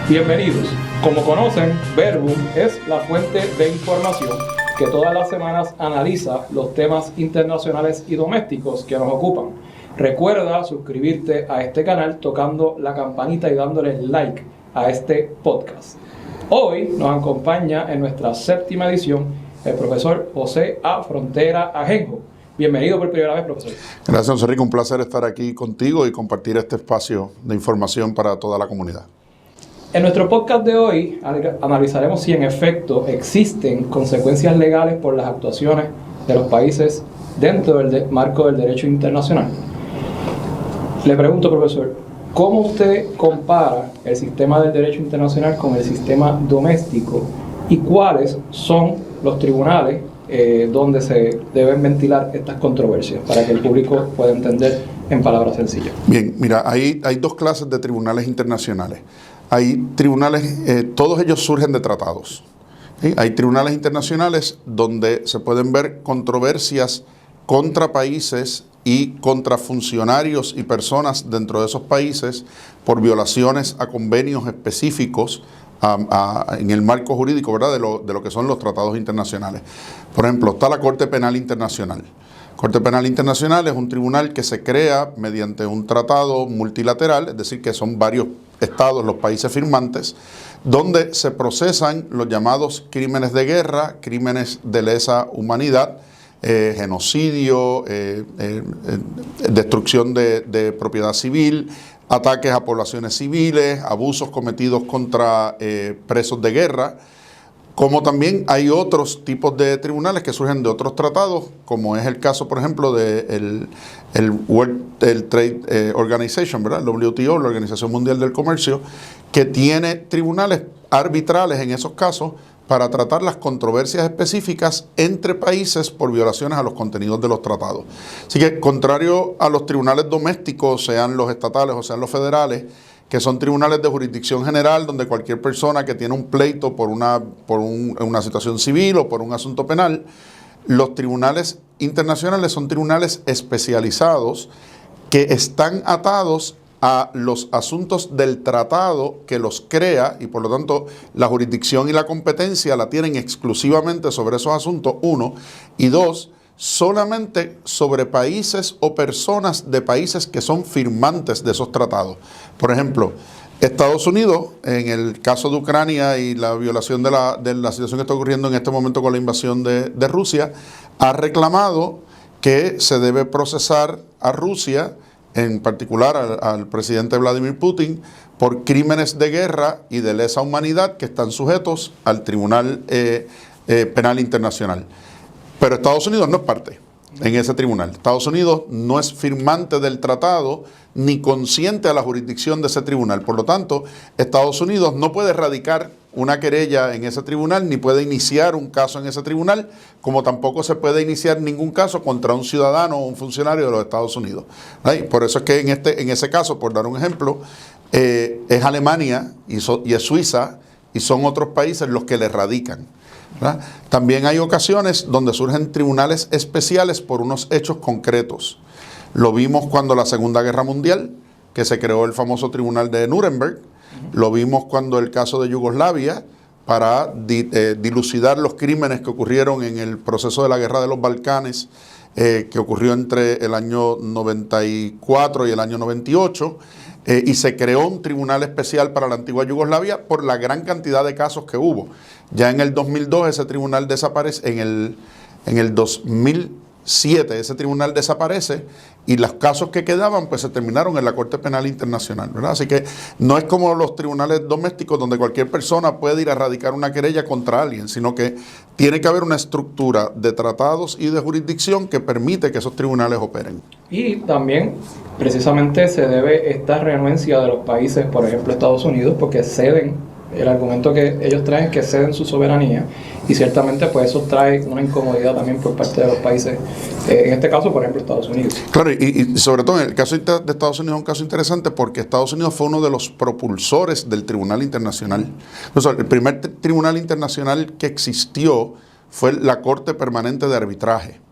Bienvenidos. Como conocen, Verbum es la fuente de información que todas las semanas analiza los temas internacionales y domésticos que nos ocupan. Recuerda suscribirte a este canal tocando la campanita y dándole like a este podcast. Hoy nos acompaña en nuestra séptima edición el profesor José A. Frontera Ajenjo. Bienvenido por primera vez, profesor. Gracias, José Rico. Un placer estar aquí contigo y compartir este espacio de información para toda la comunidad. En nuestro podcast de hoy analizaremos si en efecto existen consecuencias legales por las actuaciones de los países dentro del marco del derecho internacional. Le pregunto, profesor, ¿cómo usted compara el sistema del derecho internacional con el sistema doméstico y cuáles son los tribunales donde se deben ventilar estas controversias para que el público pueda entender en palabras sencillas? Bien, mira, hay dos clases de tribunales internacionales. Hay tribunales, todos ellos surgen de tratados. ¿Sí? Hay tribunales internacionales donde se pueden ver controversias contra países y contra funcionarios y personas dentro de esos países por violaciones a convenios específicos en el marco jurídico, ¿verdad?, de lo que son los tratados internacionales. Por ejemplo, está la Corte Penal Internacional. Corte Penal Internacional es un tribunal que se crea mediante un tratado multilateral, es decir, que son varios estados, los países firmantes, donde se procesan los llamados crímenes de guerra, crímenes de lesa humanidad, genocidio, destrucción de propiedad civil, ataques a poblaciones civiles, abusos cometidos contra presos de guerra. Como también hay otros tipos de tribunales que surgen de otros tratados, como es el caso, por ejemplo, del World Trade Organization, ¿verdad? El WTO, la Organización Mundial del Comercio, que tiene tribunales arbitrales en esos casos para tratar las controversias específicas entre países por violaciones a los contenidos de los tratados. Así que, contrario a los tribunales domésticos, sean los estatales o sean los federales, que son tribunales de jurisdicción general, donde cualquier persona que tiene un pleito por una situación civil o por un asunto penal, los tribunales internacionales son tribunales especializados que están atados a los asuntos del tratado que los crea y por lo tanto la jurisdicción y la competencia la tienen exclusivamente sobre esos asuntos, uno, y dos, solamente sobre países o personas de países que son firmantes de esos tratados. Por ejemplo, Estados Unidos, en el caso de Ucrania y la violación de la situación que está ocurriendo en este momento con la invasión de Rusia, ha reclamado que se debe procesar a Rusia, en particular al presidente Vladimir Putin, por crímenes de guerra y de lesa humanidad que están sujetos al Tribunal Penal Internacional. Pero Estados Unidos no es parte en ese tribunal. Estados Unidos no es firmante del tratado ni consciente a la jurisdicción de ese tribunal. Por lo tanto, Estados Unidos no puede radicar una querella en ese tribunal ni puede iniciar un caso en ese tribunal, como tampoco se puede iniciar ningún caso contra un ciudadano o un funcionario de los Estados Unidos. ¿Right? Por eso es que en ese caso, por dar un ejemplo, es Alemania y es Suiza y son otros países los que le radican. ¿Verdad? También hay ocasiones donde surgen tribunales especiales por unos hechos concretos. Lo vimos cuando la Segunda Guerra Mundial, que se creó el famoso tribunal de Nuremberg. Lo vimos cuando el caso de Yugoslavia, para dilucidar los crímenes que ocurrieron en el proceso de la Guerra de los Balcanes, que ocurrió entre el año 94 y el año 98. Y se creó un tribunal especial para la antigua Yugoslavia por la gran cantidad de casos que hubo. Ya en el 2002 ese tribunal desaparece, en el 2007 ese tribunal desaparece y los casos que quedaban pues se terminaron en la Corte Penal Internacional, ¿verdad? Así que no es como los tribunales domésticos donde cualquier persona puede ir a radicar una querella contra alguien, sino que tiene que haber una estructura de tratados y de jurisdicción que permite que esos tribunales operen. Y también precisamente se debe esta renuencia de los países, por ejemplo Estados Unidos, porque ceden. El argumento que ellos traen es que ceden su soberanía y ciertamente pues eso trae una incomodidad también por parte de los países, en este caso por ejemplo Estados Unidos. Claro, y sobre todo en el caso de Estados Unidos es un caso interesante porque Estados Unidos fue uno de los propulsores del Tribunal Internacional. O sea, el primer tribunal internacional que existió fue la Corte Permanente de Arbitraje,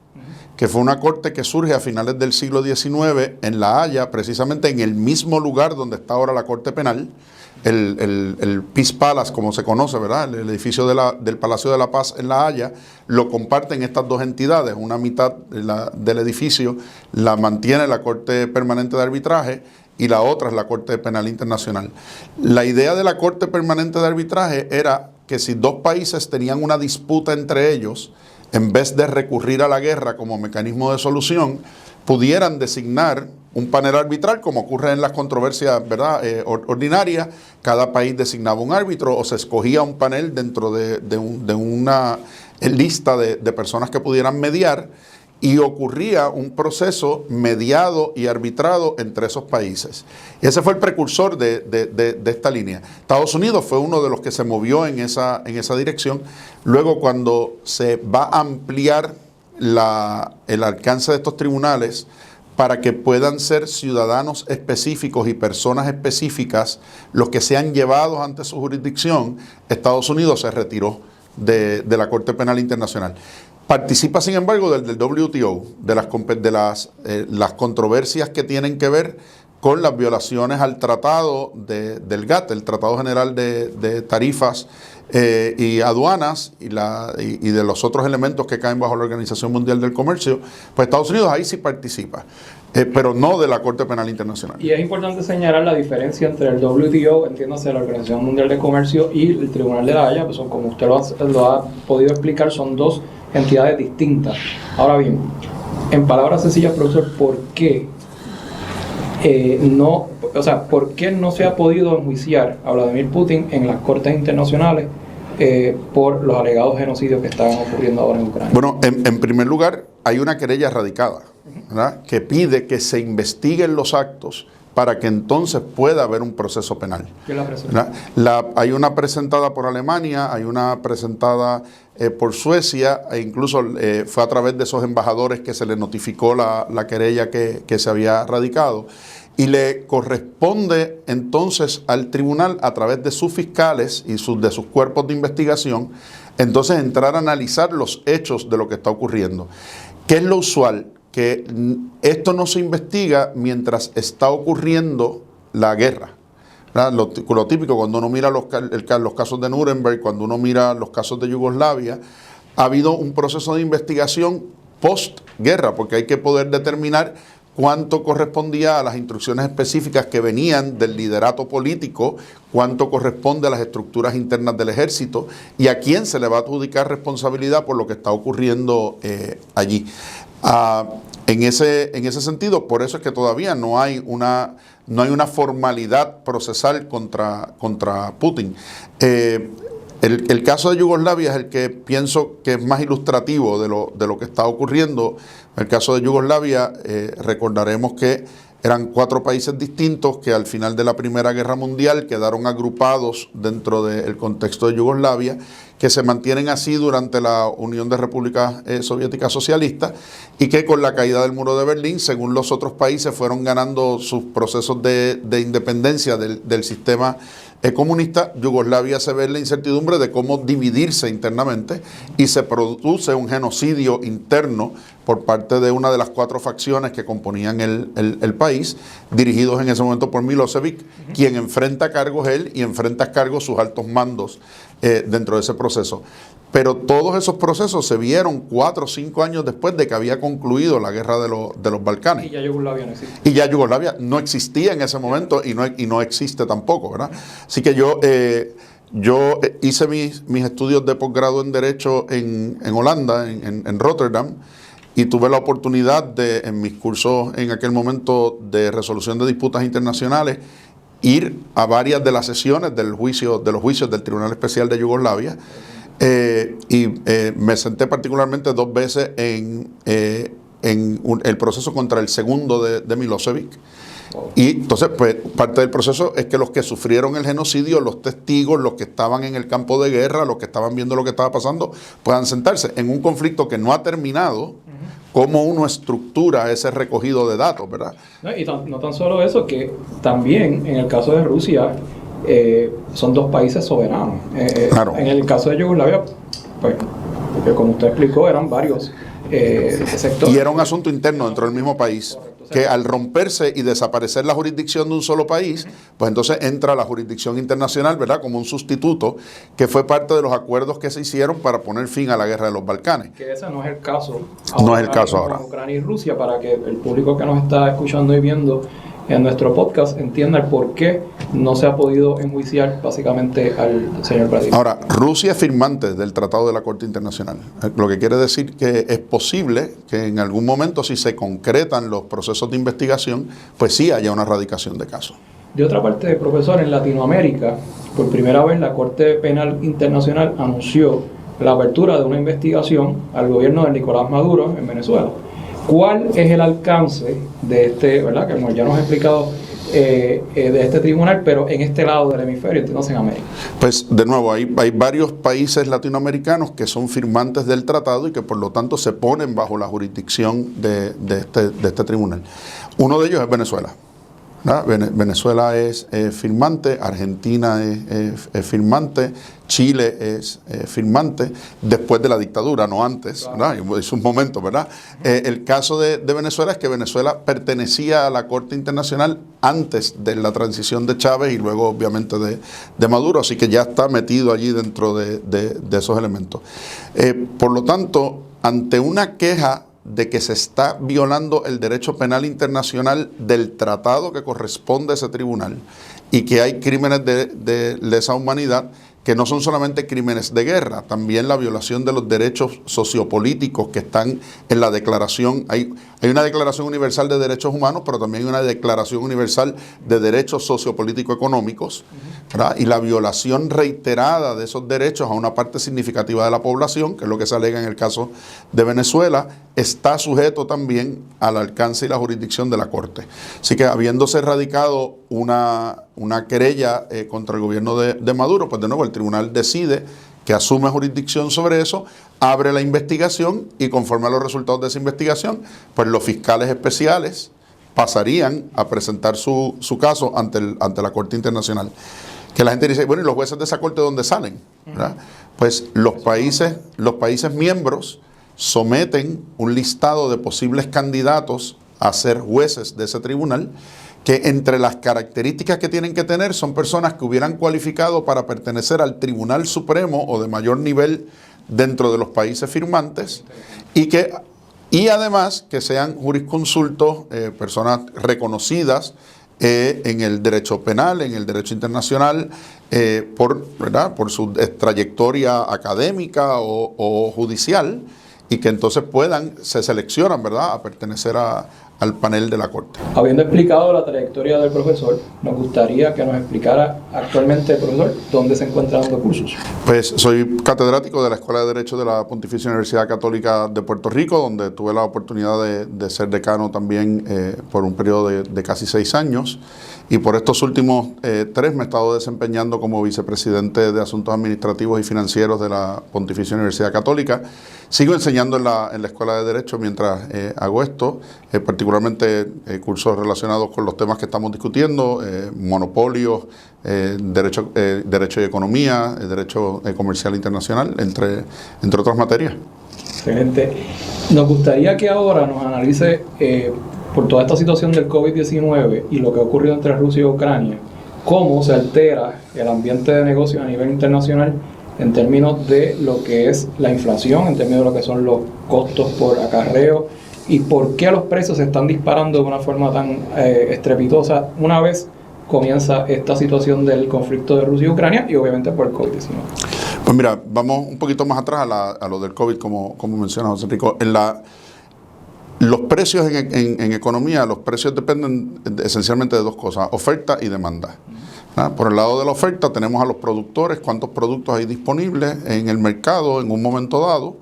que fue una corte que surge a finales del siglo XIX en La Haya, precisamente en el mismo lugar donde está ahora la Corte Penal, el Peace Palace, como se conoce, ¿verdad? El edificio del Palacio de la Paz en La Haya, lo comparten estas dos entidades. Una mitad del edificio la mantiene la Corte Permanente de Arbitraje y la otra es la Corte Penal Internacional. La idea de la Corte Permanente de Arbitraje era que si dos países tenían una disputa entre ellos, en vez de recurrir a la guerra como mecanismo de solución, pudieran designar un panel arbitral, como ocurre en las controversias, ¿verdad? Ordinarias. Cada país designaba un árbitro o se escogía un panel dentro de una lista de personas que pudieran mediar, y ocurría un proceso mediado y arbitrado entre esos países. Y ese fue el precursor de esta línea. Estados Unidos fue uno de los que se movió en esa dirección. Luego, cuando se va a ampliar el alcance de estos tribunales para que puedan ser ciudadanos específicos y personas específicas los que sean llevados ante su jurisdicción, Estados Unidos se retiró de la Corte Penal Internacional. Participa, sin embargo, del WTO, de las controversias que tienen que ver con las violaciones al tratado del GATT, el Tratado General de Tarifas y Aduanas, y de los otros elementos que caen bajo la Organización Mundial del Comercio. Pues Estados Unidos ahí sí participa, pero no de la Corte Penal Internacional. Y es importante señalar la diferencia entre el WTO, entiéndase la Organización Mundial de Comercio, y el Tribunal de La Haya, pues son, como usted lo ha podido explicar, son dos entidades distintas. Ahora bien, en palabras sencillas, profesor, ¿por qué ¿por qué no se ha podido enjuiciar a Vladimir Putin en las cortes internacionales por los alegados genocidios que están ocurriendo ahora en Ucrania? Bueno, en primer lugar, hay una querella radicada, ¿verdad?, que pide que se investiguen los actos para que entonces pueda haber un proceso penal. ¿Quién la presenta? Hay una presentada por Alemania, hay una presentada por Suecia, e incluso fue a través de esos embajadores que se le notificó la querella que se había radicado. Y le corresponde entonces al tribunal, a través de sus fiscales y de sus cuerpos de investigación, entonces entrar a analizar los hechos de lo que está ocurriendo. ¿Qué es lo usual? Que esto no se investiga mientras está ocurriendo la guerra. Lo típico, cuando uno mira los casos de Nuremberg, cuando uno mira los casos de Yugoslavia, ha habido un proceso de investigación post-guerra, porque hay que poder determinar cuánto correspondía a las instrucciones específicas que venían del liderato político, cuánto corresponde a las estructuras internas del ejército y a quién se le va a adjudicar responsabilidad por lo que está ocurriendo allí. En ese sentido, por eso es que todavía no hay una formalidad procesal contra Putin. El caso de Yugoslavia es el que pienso que es más ilustrativo de lo que está ocurriendo. El caso de Yugoslavia, recordaremos que eran 4 países distintos que al final de la Primera Guerra Mundial quedaron agrupados dentro del contexto de Yugoslavia, que se mantienen así durante la Unión de Repúblicas Soviéticas Socialistas, y que con la caída del muro de Berlín, según los otros países, fueron ganando sus procesos de independencia del sistema comunista. Yugoslavia se ve en la incertidumbre de cómo dividirse internamente y se produce un genocidio interno por parte de una de las 4 facciones que componían el país, dirigidos en ese momento por Milosevic, quien enfrenta cargos él y enfrenta a cargos sus altos mandos dentro de ese proceso. Pero todos esos procesos se vieron 4 o 5 años después de que había concluido la guerra de los Balcanes. Y ya Yugoslavia no existe. Y ya Yugoslavia no existía en ese momento y no existe tampoco, ¿verdad? Así que yo hice mis estudios de posgrado en Derecho en Holanda, en Rotterdam, y tuve la oportunidad en mis cursos en aquel momento de resolución de disputas internacionales, ir a varias de las sesiones de los juicios del Tribunal Especial de Yugoslavia. Me senté particularmente 2 veces en el proceso contra el segundo de Milosevic. Y entonces, pues, parte del proceso es que los que sufrieron el genocidio, los testigos, los que estaban en el campo de guerra, los que estaban viendo lo que estaba pasando, puedan sentarse en un conflicto que no ha terminado. Cómo uno estructura ese recogido de datos, ¿verdad? No, y no tan solo eso, que también en el caso de Rusia son 2 países soberanos. Claro. En el caso de Yugoslavia, pues, porque como usted explicó, eran varios sectores. Y era un asunto interno dentro del mismo país. Correcto. que al romperse y desaparecer la jurisdicción de un solo país, pues entonces entra la jurisdicción internacional, ¿verdad?, como un sustituto, que fue parte de los acuerdos que se hicieron para poner fin a la guerra de los Balcanes. Que ese no es el caso. No es el caso ahora. Ucrania y Rusia, para que el público que nos está escuchando y viendo en nuestro podcast entienda el por qué no se ha podido enjuiciar básicamente al señor Vladimir. Ahora, Rusia es firmante del Tratado de la Corte Internacional, lo que quiere decir que es posible que en algún momento, si se concretan los procesos de investigación, pues sí haya una erradicación de casos. De otra parte, profesor, en Latinoamérica, por primera vez la Corte Penal Internacional anunció la apertura de una investigación al gobierno de Nicolás Maduro en Venezuela. ¿Cuál es el alcance de este, verdad, que ya nos ha explicado, de este tribunal, pero en este lado del hemisferio, entonces en América? Pues de nuevo, hay varios países latinoamericanos que son firmantes del tratado y que por lo tanto se ponen bajo la jurisdicción de este tribunal. Uno de ellos es Venezuela. Venezuela es firmante, Argentina es firmante, Chile es firmante, después de la dictadura, no antes, ¿verdad? Es un momento, ¿verdad? El caso de Venezuela es que Venezuela pertenecía a la Corte Internacional antes de la transición de Chávez y luego obviamente de Maduro, así que ya está metido allí dentro de esos elementos. Por lo tanto, ante una queja de que se está violando el derecho penal internacional del tratado que corresponde a ese tribunal y que hay crímenes de lesa humanidad que no son solamente crímenes de guerra, también la violación de los derechos sociopolíticos que están en la declaración. Hay una declaración universal de derechos humanos, pero también hay una declaración universal de derechos sociopolítico-económicos, ¿verdad? Y la violación reiterada de esos derechos a una parte significativa de la población, que es lo que se alega en el caso de Venezuela, está sujeto también al alcance y la jurisdicción de la Corte. Así que habiéndose radicado una querella contra el gobierno de Maduro, pues de nuevo el tribunal decide que asume jurisdicción sobre eso, abre la investigación y conforme a los resultados de esa investigación, pues los fiscales especiales pasarían a presentar su caso ante la Corte Internacional. Que la gente dice, bueno, ¿y los jueces de esa Corte dónde salen? ¿Verdad? Pues los países miembros someten un listado de posibles candidatos a ser jueces de ese tribunal, que entre las características que tienen que tener son personas que hubieran cualificado para pertenecer al Tribunal Supremo o de mayor nivel dentro de los países firmantes y además que sean jurisconsultos, personas reconocidas en el derecho penal, en el derecho internacional, por su trayectoria académica o judicial, y que entonces se seleccionan, ¿verdad?, a pertenecer al panel de la Corte. Habiendo explicado la trayectoria del profesor, nos gustaría que nos explicara actualmente, profesor, dónde se encuentra dando cursos. Pues soy catedrático de la Escuela de Derecho de la Pontificia Universidad Católica de Puerto Rico, donde tuve la oportunidad de ser decano también por un periodo de casi 6 años. Y por estos últimos 3 me he estado desempeñando como vicepresidente de Asuntos Administrativos y Financieros de la Pontificia Universidad Católica. Sigo enseñando en la Escuela de Derecho mientras hago esto, particularmente cursos relacionados con los temas que estamos discutiendo, monopolios, derecho y economía, derecho comercial internacional, entre otras materias. Excelente. Nos gustaría que ahora nos analice, por toda esta situación del COVID-19 y lo que ha ocurrido entre Rusia y Ucrania, cómo se altera el ambiente de negocios a nivel internacional en términos de lo que es la inflación, en términos de lo que son los costos por acarreo y por qué los precios se están disparando de una forma tan estrepitosa una vez comienza esta situación del conflicto de Rusia y Ucrania y obviamente por el COVID-19. Pues mira, vamos un poquito más atrás a lo del COVID, como menciona José Enrico. Los precios en economía, los precios dependen esencialmente de 2 cosas, oferta y demanda. Por el lado de la oferta tenemos a los productores, cuántos productos hay disponibles en el mercado en un momento dado.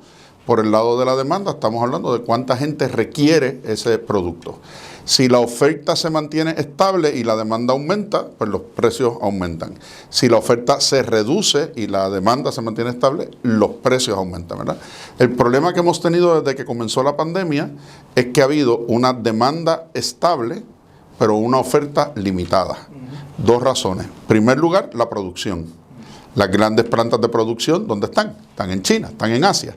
Por el lado de la demanda estamos hablando de cuánta gente requiere ese producto. Si la oferta se mantiene estable y la demanda aumenta, pues los precios aumentan. Si la oferta se reduce y la demanda se mantiene estable, los precios aumentan, ¿verdad? El problema que hemos tenido desde que comenzó la pandemia es que ha habido una demanda estable, pero una oferta limitada. 2 razones. En primer lugar, la producción. Las grandes plantas de producción, ¿dónde están? Están en China, están en Asia.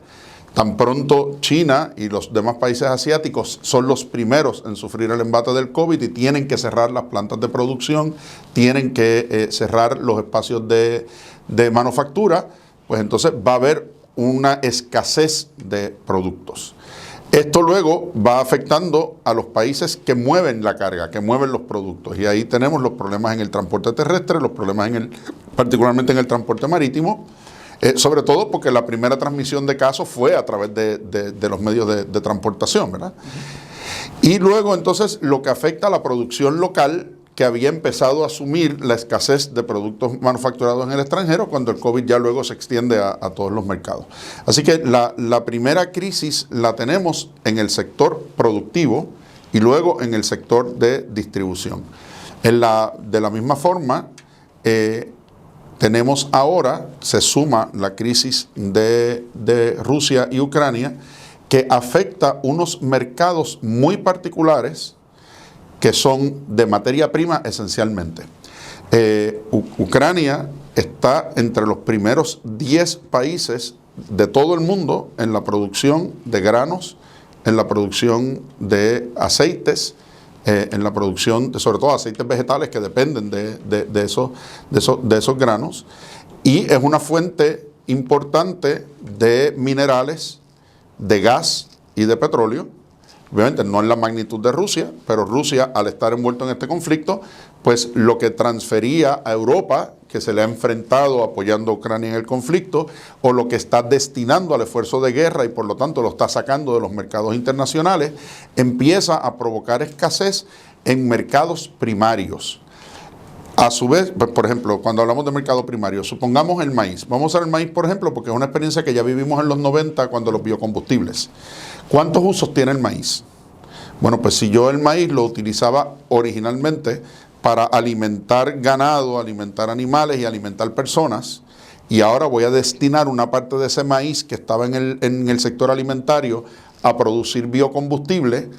Tan pronto China y los demás países asiáticos son los primeros en sufrir el embate del COVID y tienen que cerrar las plantas de producción, tienen que cerrar los espacios de manufactura, pues entonces va a haber una escasez de productos. Esto luego va afectando a los países que mueven la carga, que mueven los productos. Y ahí tenemos los problemas en el transporte terrestre, los problemas particularmente en el transporte marítimo, sobre todo porque la primera transmisión de casos fue a través de los medios de transportación, ¿verdad? Y luego entonces lo que afecta a la producción local, que había empezado a asumir la escasez de productos manufacturados en el extranjero cuando el COVID ya luego se extiende a todos los mercados. Así que la primera crisis la tenemos en el sector productivo y luego en el sector de distribución. De la misma forma, tenemos ahora, se suma la crisis de Rusia y Ucrania, que afecta unos mercados muy particulares que son de materia prima esencialmente. Ucrania está entre los primeros 10 países de todo el mundo en la producción de granos, en la producción de aceites, en la producción de sobre todo aceites vegetales que dependen de esos granos, y es una fuente importante de minerales, de gas y de petróleo. Obviamente no en la magnitud de Rusia, pero Rusia, al estar envuelto en este conflicto, pues lo que transfería a Europa, que se le ha enfrentado apoyando a Ucrania en el conflicto, o lo que está destinando al esfuerzo de guerra y por lo tanto lo está sacando de los mercados internacionales, empieza a provocar escasez en mercados primarios. A su vez, por ejemplo, cuando hablamos de mercado primario, supongamos el maíz. Vamos a usar el maíz, por ejemplo, porque es una experiencia que ya vivimos en los 90 cuando los biocombustibles. ¿Cuántos usos tiene el maíz? Bueno, pues si yo el maíz lo utilizaba originalmente para alimentar ganado, alimentar animales y alimentar personas, y ahora voy a destinar una parte de ese maíz que estaba en el sector alimentario a producir biocombustible,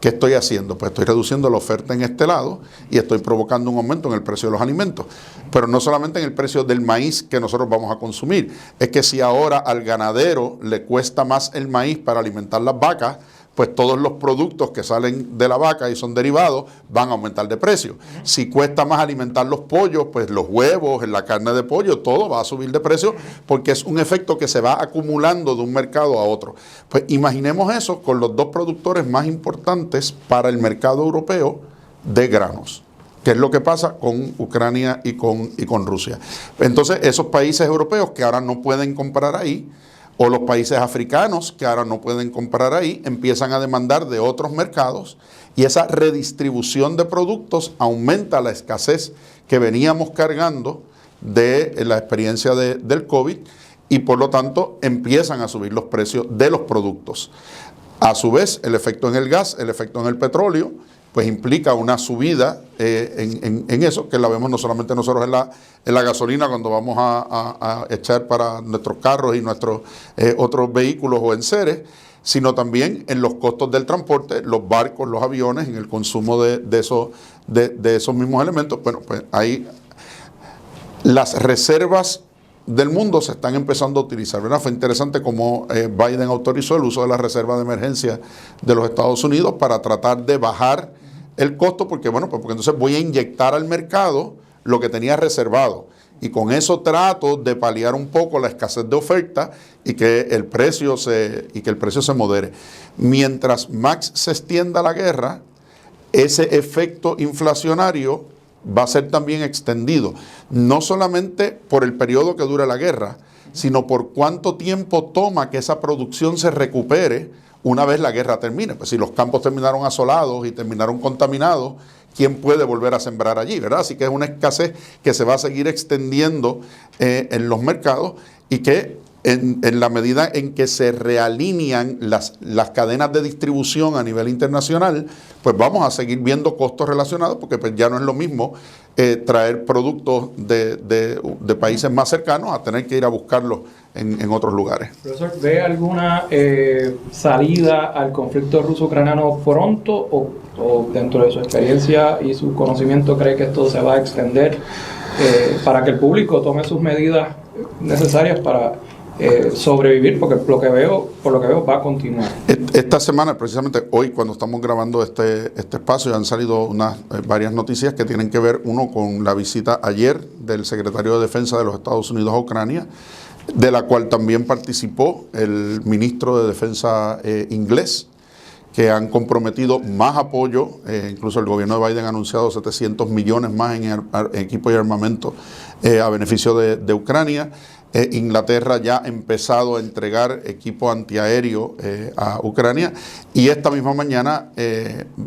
¿qué estoy haciendo? Pues estoy reduciendo la oferta en este lado y estoy provocando un aumento en el precio de los alimentos. Pero no solamente en el precio del maíz que nosotros vamos a consumir, es que si ahora al ganadero le cuesta más el maíz para alimentar las vacas, pues todos los productos que salen de la vaca y son derivados van a aumentar de precio. Si cuesta más alimentar los pollos, pues los huevos, la carne de pollo, todo va a subir de precio porque es un efecto que se va acumulando de un mercado a otro. Pues imaginemos eso con los dos productores más importantes para el mercado europeo de granos, que es lo que pasa con Ucrania y con Rusia. Entonces esos países europeos que ahora no pueden comprar ahí, o los países africanos que ahora no pueden comprar ahí, empiezan a demandar de otros mercados y esa redistribución de productos aumenta la escasez que veníamos cargando de la experiencia del COVID y por lo tanto empiezan a subir los precios de los productos. A su vez, el efecto en el gas, el efecto en el petróleo, pues implica una subida en eso, que la vemos no solamente nosotros en la gasolina cuando vamos a echar para nuestros carros y nuestros otros vehículos o enseres, sino también en los costos del transporte, los barcos, los aviones, en el consumo de esos mismos elementos. Bueno, pues ahí las reservas del mundo se están empezando a utilizar, ¿verdad? Fue interesante cómo Biden autorizó el uso de la reserva de emergencia de los Estados Unidos para tratar de bajar el costo, porque bueno, pues porque entonces voy a inyectar al mercado lo que tenía reservado y con eso trato de paliar un poco la escasez de oferta y que el precio se modere. Mientras más se extienda la guerra, ese efecto inflacionario va a ser también extendido, no solamente por el periodo que dure la guerra, sino por cuánto tiempo toma que esa producción se recupere una vez la guerra termine. Pues si los campos terminaron asolados y terminaron contaminados, ¿quién puede volver a sembrar allí, verdad? Así que es una escasez que se va a seguir extendiendo en los mercados y que en la medida en que se realinean las cadenas de distribución a nivel internacional, pues vamos a seguir viendo costos relacionados porque pues ya no es lo mismo traer productos de países más cercanos a tener que ir a buscarlos en otros lugares. Profesor, ¿ve alguna salida al conflicto ruso-ucraniano pronto o dentro de su experiencia y su conocimiento cree que esto se va a extender para que el público tome sus medidas necesarias para sobrevivir, porque por lo que veo va a continuar. Esta semana, precisamente hoy, cuando estamos grabando este espacio, han salido varias noticias que tienen que ver, uno, con la visita ayer del secretario de Defensa de los Estados Unidos a Ucrania, de la cual también participó el ministro de Defensa inglés, que han comprometido más apoyo, incluso el gobierno de Biden ha anunciado 700 millones más en equipo y armamento a beneficio de Ucrania. Inglaterra ya ha empezado a entregar equipo antiaéreo a Ucrania, y esta misma mañana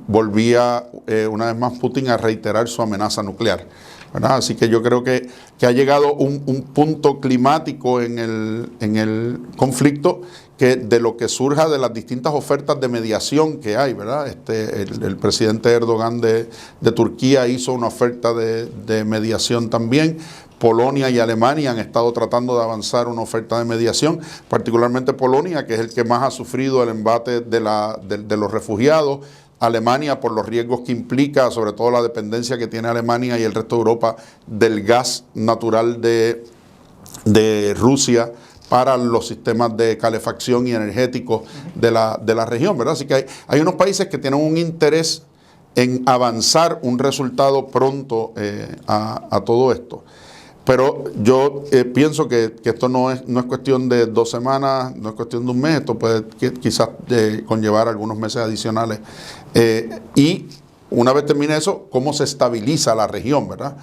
volvía una vez más Putin a reiterar su amenaza nuclear, ¿verdad? Así que yo creo que ha llegado un punto climático en el conflicto, que de lo que surja de las distintas ofertas de mediación que hay, ¿verdad? El presidente Erdogan de Turquía hizo una oferta de mediación también. Polonia y Alemania han estado tratando de avanzar una oferta de mediación, particularmente Polonia, que es el que más ha sufrido el embate de los refugiados. Alemania, por los riesgos que implica, sobre todo la dependencia que tiene Alemania y el resto de Europa del gas natural de Rusia para los sistemas de calefacción y energéticos de la región, ¿verdad? Así que hay unos países que tienen un interés en avanzar un resultado pronto a todo esto. Pero yo pienso que esto no es cuestión de 2 semanas, no es cuestión de un mes, esto puede quizás conllevar algunos meses adicionales. Y una vez termine eso, ¿cómo se estabiliza la región, verdad?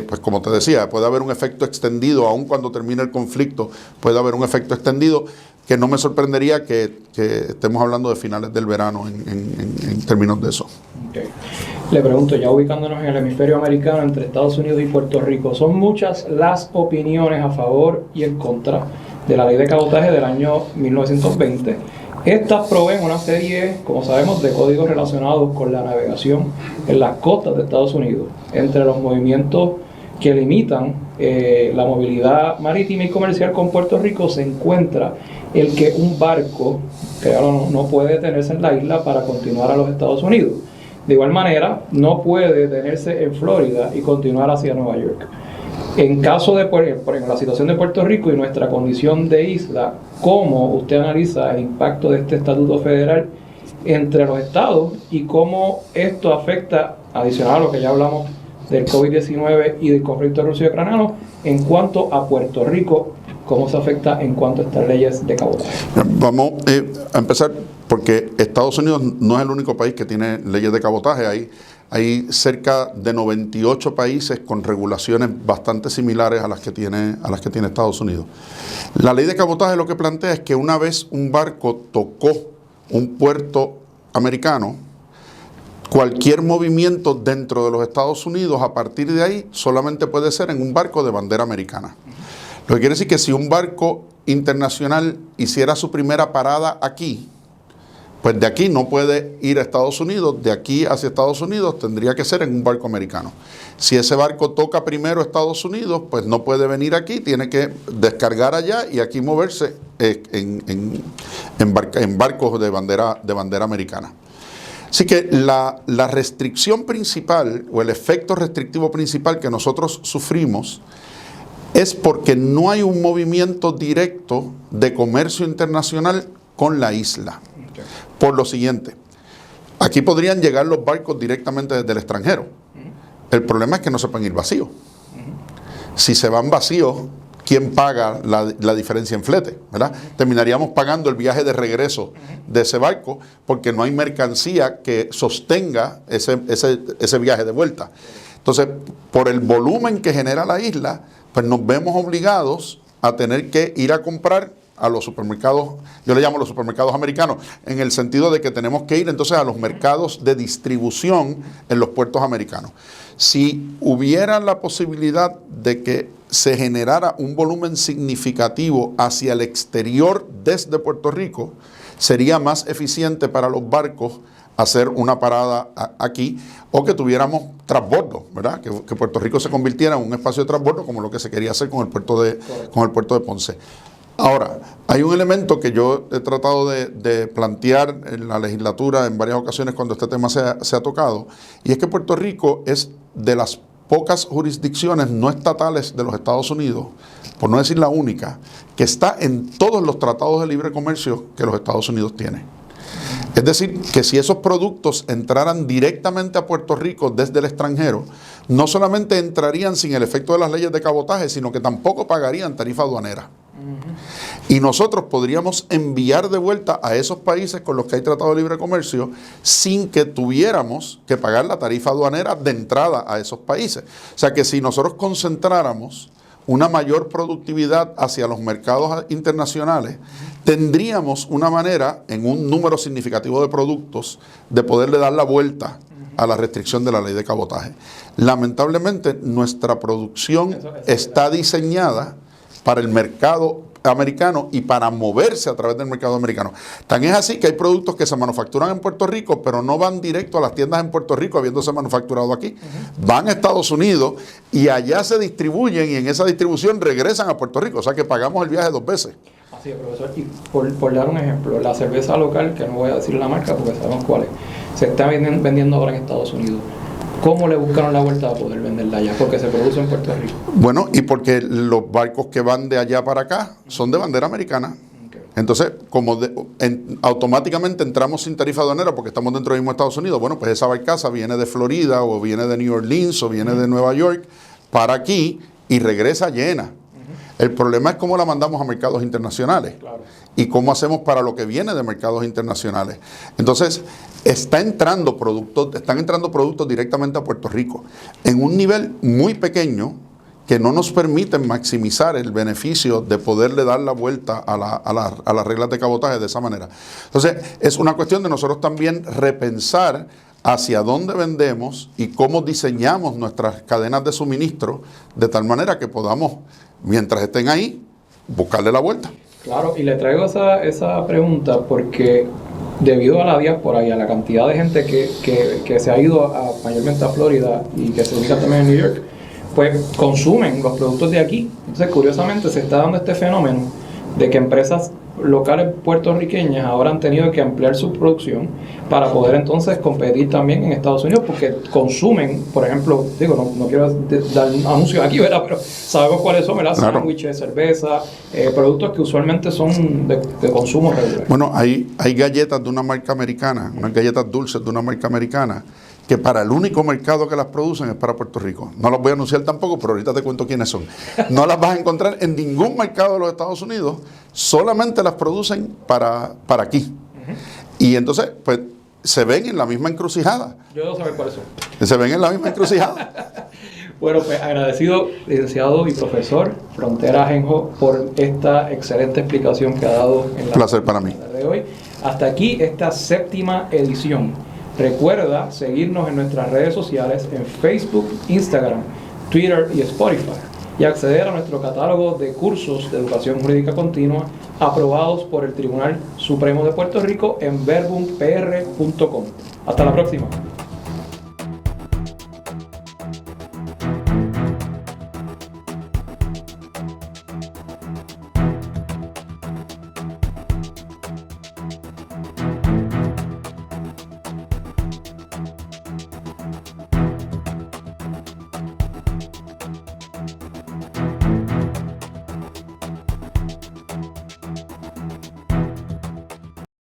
Pues como te decía, puede haber un efecto extendido, aun cuando termine el conflicto, puede haber un efecto extendido, que no me sorprendería que estemos hablando de finales del verano en términos de eso. Okay. Le pregunto, ya ubicándonos en el hemisferio americano, entre Estados Unidos y Puerto Rico, son muchas las opiniones a favor y en contra de la ley de cabotaje del año 1920. Estas proveen una serie, como sabemos, de códigos relacionados con la navegación en las costas de Estados Unidos. Entre los movimientos que limitan la movilidad marítima y comercial con Puerto Rico se encuentra el que un barco, que ahora no puede detenerse en la isla para continuar a los Estados Unidos. De igual manera, no puede detenerse en Florida y continuar hacia Nueva York. En caso de, por ejemplo, la situación de Puerto Rico y nuestra condición de isla, ¿cómo usted analiza el impacto de este estatuto federal entre los estados y cómo esto afecta, adicional a lo que ya hablamos del COVID-19 y del conflicto ruso-ucraniano, en cuanto a Puerto Rico, cómo se afecta en cuanto a estas leyes de cabotaje? Vamos a empezar porque Estados Unidos no es el único país que tiene leyes de cabotaje. Hay cerca de 98 países con regulaciones bastante similares a las que tiene Estados Unidos. La ley de cabotaje lo que plantea es que una vez un barco tocó un puerto americano, cualquier movimiento dentro de los Estados Unidos a partir de ahí solamente puede ser en un barco de bandera americana. Lo que quiere decir que si un barco internacional hiciera su primera parada aquí, pues de aquí no puede ir a Estados Unidos, de aquí hacia Estados Unidos tendría que ser en un barco americano. Si ese barco toca primero Estados Unidos, pues no puede venir aquí, tiene que descargar allá y aquí moverse en barcos de bandera americana. Así que la restricción principal o el efecto restrictivo principal que nosotros sufrimos es porque no hay un movimiento directo de comercio internacional con la isla. Por lo siguiente, aquí podrían llegar los barcos directamente desde el extranjero. El problema es que no se pueden ir vacíos. Si se van vacíos, ¿quién paga la diferencia en flete? ¿Verdad? Terminaríamos pagando el viaje de regreso de ese barco porque no hay mercancía que sostenga ese viaje de vuelta. Entonces, por el volumen que genera la isla, pues nos vemos obligados a tener que ir a comprar a los supermercados, yo le llamo los supermercados americanos, en el sentido de que tenemos que ir entonces a los mercados de distribución en los puertos americanos. Si hubiera la posibilidad de que se generara un volumen significativo hacia el exterior desde Puerto Rico, sería más eficiente para los barcos hacer una parada aquí, o que tuviéramos transbordo, ¿verdad? Que Puerto Rico se convirtiera en un espacio de transbordo como lo que se quería hacer con el puerto de Ponce. Ahora, hay un elemento que yo he tratado de plantear en la legislatura en varias ocasiones cuando este tema se ha tocado, y es que Puerto Rico es de las pocas jurisdicciones no estatales de los Estados Unidos, por no decir la única, que está en todos los tratados de libre comercio que los Estados Unidos tienen. Es decir, que si esos productos entraran directamente a Puerto Rico desde el extranjero, no solamente entrarían sin el efecto de las leyes de cabotaje, sino que tampoco pagarían tarifa aduanera. Y nosotros podríamos enviar de vuelta a esos países con los que hay tratado de libre comercio sin que tuviéramos que pagar la tarifa aduanera de entrada a esos países. O sea que si nosotros concentráramos una mayor productividad hacia los mercados internacionales, tendríamos una manera, en un número significativo de productos, de poderle dar la vuelta a la restricción de la ley de cabotaje. Lamentablemente, nuestra producción está diseñada para el mercado americano y para moverse a través del mercado americano. Tan es así que hay productos que se manufacturan en Puerto Rico, pero no van directo a las tiendas en Puerto Rico habiéndose manufacturado aquí. Van a Estados Unidos y allá se distribuyen y en esa distribución regresan a Puerto Rico. O sea que pagamos el viaje 2 veces. Así es, profesor. Y por dar un ejemplo, la cerveza local, que no voy a decir la marca porque sabemos cuál es, se está vendiendo ahora en Estados Unidos. ¿Cómo le buscaron la vuelta a poder venderla allá? Porque se produce en Puerto Rico. Bueno, y porque los barcos que van de allá para acá son de bandera americana. Okay. Entonces, como automáticamente entramos sin tarifa aduanera porque estamos dentro del mismo Estados Unidos, bueno, pues esa barcaza viene de Florida o viene de New Orleans o viene de Nueva York para aquí y regresa llena. El problema es cómo la mandamos a mercados internacionales. Claro. Y cómo hacemos para lo que viene de mercados internacionales. Entonces, están entrando productos directamente a Puerto Rico en un nivel muy pequeño que no nos permiten maximizar el beneficio de poderle dar la vuelta a las reglas de cabotaje de esa manera. Entonces, es una cuestión de nosotros también repensar hacia dónde vendemos y cómo diseñamos nuestras cadenas de suministro de tal manera que podamos, mientras estén ahí, buscarle la vuelta. Claro, y le traigo esa pregunta porque debido a la diáspora y a la cantidad de gente que se ha ido mayormente a Florida y que se ubica también en New York, pues consumen los productos de aquí. Entonces, curiosamente, se está dando este fenómeno de que empresas locales puertorriqueñas ahora han tenido que ampliar su producción para poder entonces competir también en Estados Unidos, porque consumen, por ejemplo, no quiero dar anuncios aquí, ¿verdad? Pero sabemos cuáles son, ¿verdad? Claro. Sándwiches, cerveza, productos que usualmente son de consumo regular. Bueno, hay galletas de una marca americana, unas galletas dulces de una marca americana, que para el único mercado que las producen es para Puerto Rico. No las voy a anunciar tampoco, pero ahorita te cuento quiénes son. No las vas a encontrar en ningún mercado de los Estados Unidos, solamente las producen para aquí. Y entonces, pues, se ven en la misma encrucijada. Yo debo saber cuáles son. Se ven en la misma encrucijada. Bueno, pues agradecido, licenciado y profesor Frontera Ajenjo, por esta excelente explicación que ha dado en la placer para mí de hoy. Hasta aquí esta 7ª edición. Recuerda seguirnos en nuestras redes sociales en Facebook, Instagram, Twitter y Spotify y acceder a nuestro catálogo de cursos de educación jurídica continua aprobados por el Tribunal Supremo de Puerto Rico en verbumpr.com. Hasta la próxima.